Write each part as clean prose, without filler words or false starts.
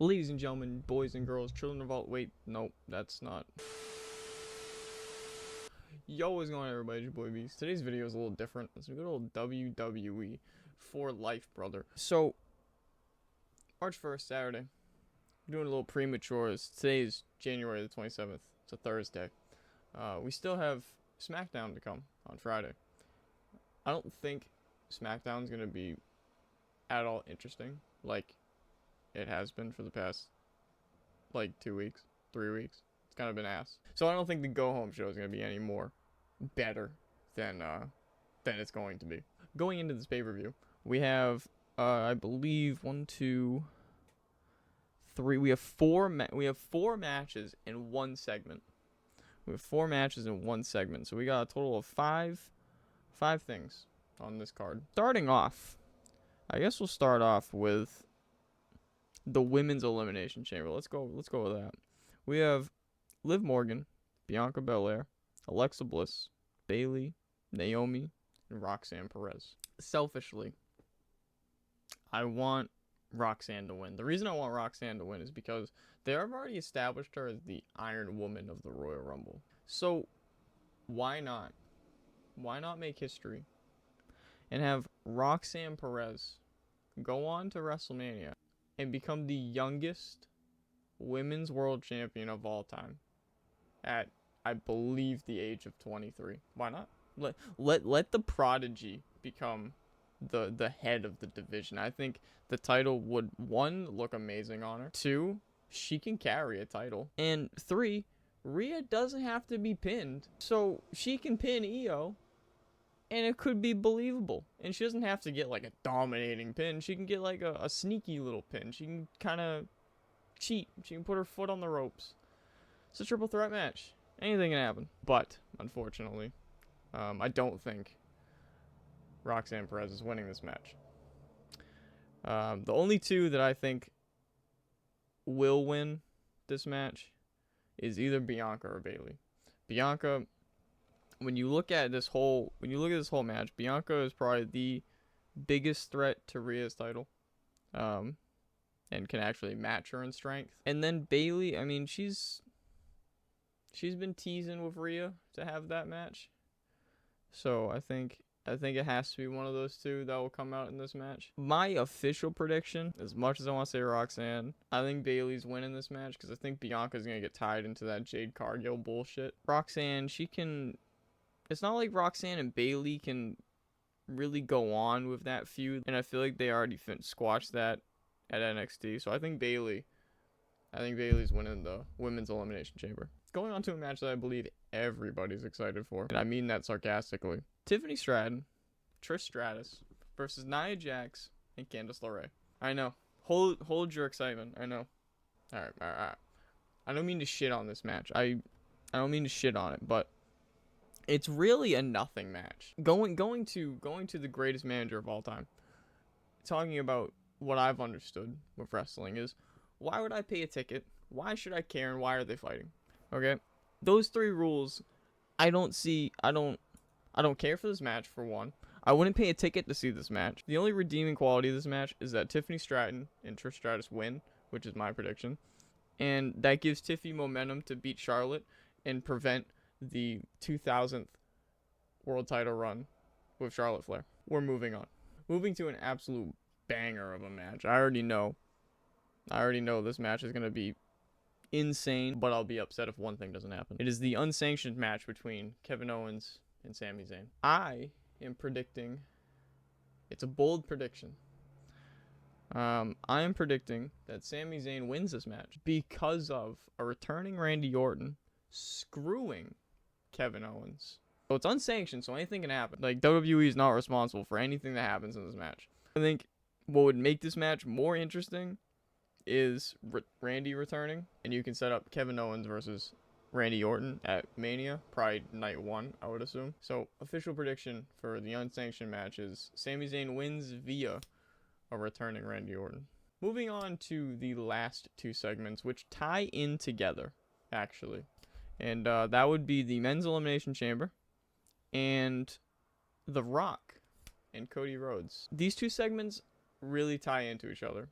Ladies and gentlemen, boys and girls, children of all. Wait, nope, that's not. Yo, what's going on, everybody? It's your boy Beast. Today's video is a little different. It's a good old WWE for life, brother. So, March 1st, Saturday. I'm doing a little premature. Today is January the 27th. It's a Thursday. We still have SmackDown to come on Friday. I don't think SmackDown's going to be at all interesting, like it has been for the past, 2 weeks, 3 weeks. It's kind of been ass. So I don't think the go-home show is going to be any more better than it's going to be. Going into this pay-per-view, we have, I believe, 1, 2, 3. We have four matches in one segment. We have 4 matches in one segment. So we got a total of five things on this card. Starting off, I guess we'll start off with the women's elimination chamber. Let's go with that. We have Liv Morgan, Bianca Belair, Alexa Bliss, Bayley, Naomi, and Roxanne Perez. Selfishly, I want Roxanne to win. The reason I want Roxanne to win is because they have already established her as the Iron Woman of the Royal Rumble. So why not? Why not make history and have Roxanne Perez go on to WrestleMania and become the youngest women's world champion of all time at, I believe, the age of 23. Why not? Let the prodigy become the head of the division. I think the title would, 1, look amazing on her. 2, she can carry a title. And 3, Rhea doesn't have to be pinned. So she can pin Io and it could be believable. And she doesn't have to get like a dominating pin. She can get like a sneaky little pin. She can kind of cheat. She can put her foot on the ropes. It's a triple threat match. Anything can happen. But, unfortunately, I don't think Roxanne Perez is winning this match. The only 2 that I think will win this match is either Bianca or Bayley. Bianca, when you look at this whole match, Bianca is probably the biggest threat to Rhea's title, and can actually match her in strength. And then Bayley, I mean, she's been teasing with Rhea to have that match, so I think it has to be one of those 2 that will come out in this match. My official prediction, as much as I want to say Roxanne, I think Bayley's winning this match because I think Bianca's gonna get tied into that Jade Cargill bullshit. Roxanne, she can. It's not like Roxanne and Bayley can really go on with that feud, and I feel like they already squashed that at NXT. So I think Bayley's winning the women's elimination chamber. Going on to a match that I believe everybody's excited for, and I mean that sarcastically. Tiffany Stratton, Trish Stratus versus Nia Jax and Candice LeRae. I know. Hold your excitement. I know. All right. I don't mean to shit on this match. I don't mean to shit on it, but it's really a nothing match. Going to the greatest manager of all time. Talking about what I've understood with wrestling is, why would I pay a ticket? Why should I care? And why are they fighting? Okay, those 3 rules. I don't care for this match, for 1. I wouldn't pay a ticket to see this match. The only redeeming quality of this match is that Tiffany Stratton and Trish Stratus win, which is my prediction, and that gives Tiffy momentum to beat Charlotte and prevent the 2000th world title run with Charlotte Flair. We're moving on. Moving to an absolute banger of a match. I already know this match is going to be insane, but I'll be upset if one thing doesn't happen. It is the unsanctioned match between Kevin Owens and Sami Zayn. I am predicting, it's a bold prediction. I am predicting that Sami Zayn wins this match because of a returning Randy Orton screwing Kevin Owens. So it's unsanctioned, so anything can happen. Like, WWE is not responsible for anything that happens in this match. I think what would make this match more interesting is Randy returning, and you can set up Kevin Owens versus Randy Orton at Mania, probably night 1, I would assume. So, official prediction for the unsanctioned match is Sami Zayn wins via a returning Randy Orton. Moving on to the last 2 segments, which tie in together, actually. And that would be the men's elimination chamber and The Rock and Cody Rhodes. These 2 segments really tie into each other.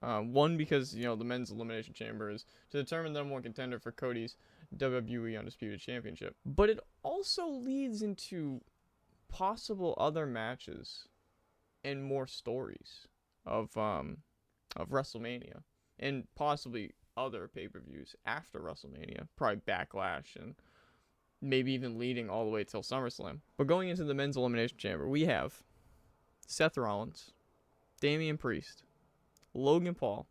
One, because, you know, the men's elimination chamber is to determine the number one contender for Cody's WWE Undisputed Championship. But it also leads into possible other matches and more stories of WrestleMania, and possibly other pay-per-views after WrestleMania, probably Backlash, and maybe even leading all the way till SummerSlam. But going into the men's elimination chamber, we have Seth Rollins, Damian Priest, Logan Paul,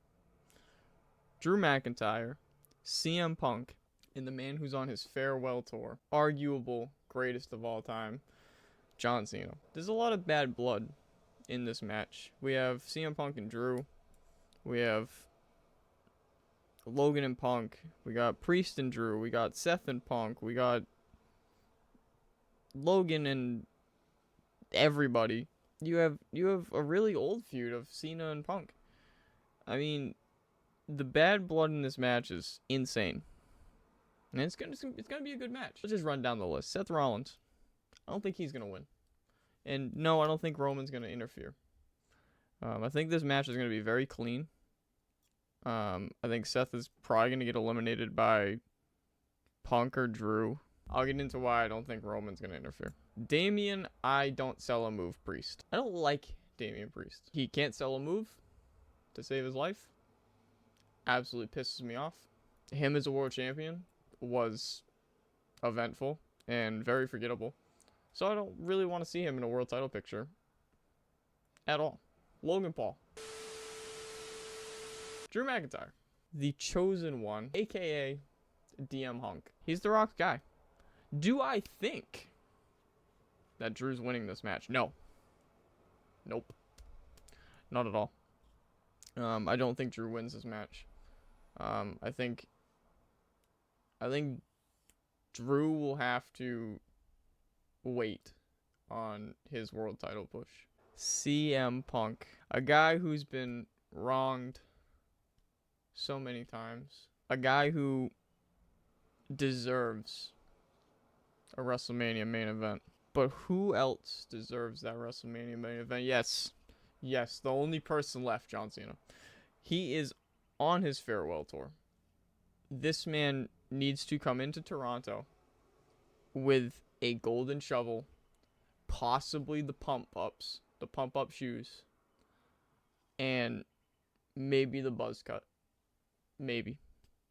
Drew McIntyre, CM Punk, and the man who's on his farewell tour, arguable greatest of all time, John Cena. There's a lot of bad blood in this match. We have CM Punk and Drew. We have Logan and Punk. We got Priest and Drew. We got Seth and Punk. We got Logan and everybody. You have a really old feud of Cena and Punk. I mean, the bad blood in this match is insane. And it's gonna be a good match. Let's just run down the list. Seth Rollins. I don't think he's gonna win. And no, I don't think Roman's gonna interfere. I think this match is gonna be very clean. I think Seth is probably gonna get eliminated by Punk or Drew. I'll get into why I don't think Roman's gonna interfere. Damian, I don't sell a move Priest. I don't like Damian Priest. He can't sell a move to save his life. Absolutely pisses me off. Him as a world champion was eventful and very forgettable. So I don't really want to see him in a world title picture at all. Logan Paul. Drew McIntyre. The chosen one, aka DM Hunk. He's The Rock's guy. Do I think that Drew's winning this match? No. Nope. Not at all. I don't think Drew wins this match. I think Drew will have to wait on his world title push. CM Punk, a guy who's been wronged so many times, a guy who deserves a WrestleMania main event. But who else deserves that WrestleMania main event? Yes, the only person left, John Cena. He is on his farewell tour. This man needs to come into Toronto with a golden shovel, possibly the pump-up shoes, and maybe the buzz cut. Maybe.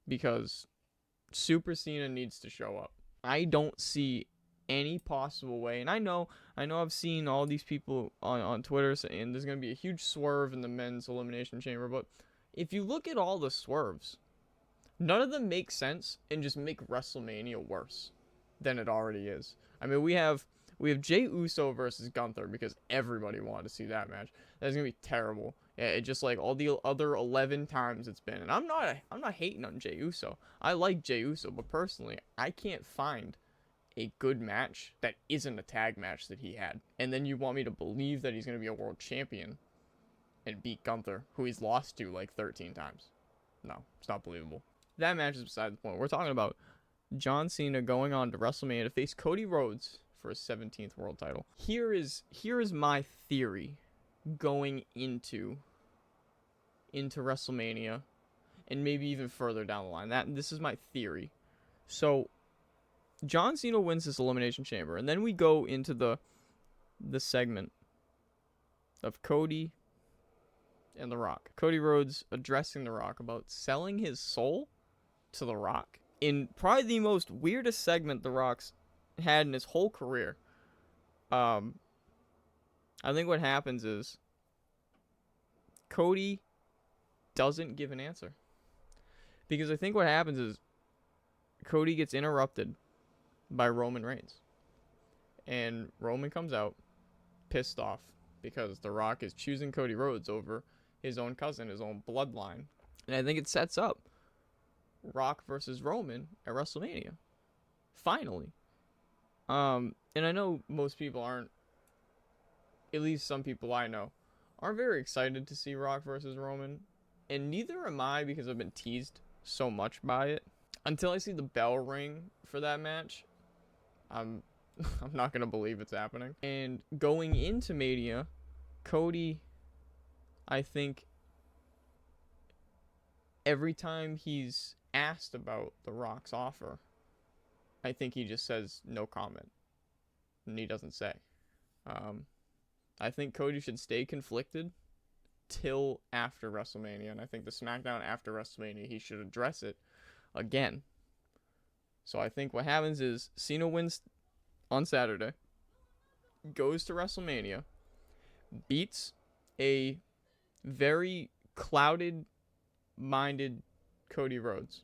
Because Super Cena needs to show up. I don't see any possible way, and I know I've seen all these people on Twitter saying there's going to be a huge swerve in the men's elimination chamber, but if you look at all the swerves, none of them make sense and just make WrestleMania worse than it already is. I mean, we have Jey Uso versus Gunther because everybody wanted to see that match. That's going to be terrible. Yeah, just like all the other 11 times it's been. And I'm not hating on Jey Uso. I like Jey Uso, but personally, I can't find a good match that isn't a tag match that he had. And then you want me to believe that he's going to be a world champion and beat Gunther, who he's lost to like 13 times. No, it's not believable. That match is beside the point. We're talking about John Cena going on to WrestleMania to face Cody Rhodes for his 17th world title. Here is my theory going into WrestleMania and maybe even further down the line. This is my theory. So John Cena wins this Elimination Chamber, and then we go into the segment of Cody and The Rock. Cody Rhodes addressing The Rock about selling his soul to The Rock in probably the most weirdest segment The Rock's had in his whole career. I think what happens is Cody doesn't give an answer, because I think what happens is Cody gets interrupted by Roman Reigns, and Roman comes out pissed off because The Rock is choosing Cody Rhodes over his own cousin, his own bloodline. And I think it sets up Rock versus Roman at WrestleMania. Finally. And I know most people aren't, at least some people I know, aren't very excited to see Rock versus Roman. And neither am I, because I've been teased so much by it. Until I see the bell ring for that match, I'm not going to believe it's happening. And going into Mania, Cody, I think, every time he's asked about The Rock's offer, I think he just says no comment, and he doesn't say. I think Cody should stay conflicted till after WrestleMania, and I think the SmackDown after WrestleMania, he should address it again. So I think what happens is Cena wins on Saturday, goes to WrestleMania, beats a very clouded-minded Cody Rhodes.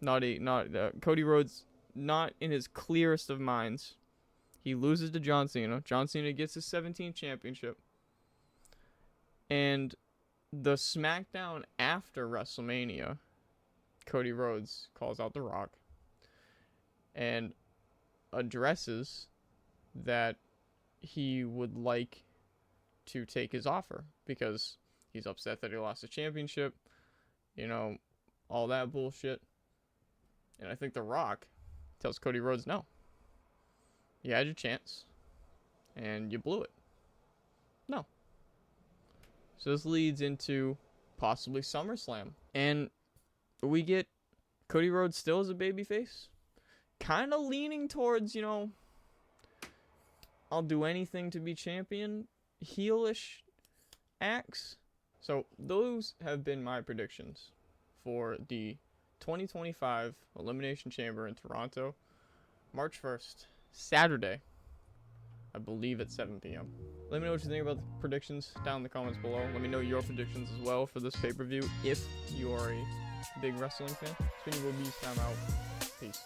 Cody Rhodes, not in his clearest of minds. He loses to John Cena. John Cena gets his 17th championship. And the SmackDown after WrestleMania, Cody Rhodes calls out The Rock and addresses that he would like to take his offer because he's upset that he lost the championship, all that bullshit. And I think The Rock tells Cody Rhodes, no, you had your chance and you blew it. No. So this leads into possibly SummerSlam. And we get Cody Rhodes still as a babyface. Kind of leaning towards, I'll do anything to be champion, heelish acts. So those have been my predictions for the 2025 Elimination Chamber in Toronto, March 1st, Saturday, I believe at 7 p.m. Let me know what you think about the predictions down in the comments below. Let me know your predictions as well for this pay-per-view if you are a big wrestling fan. It's been your boy Beast. I'm out. Peace.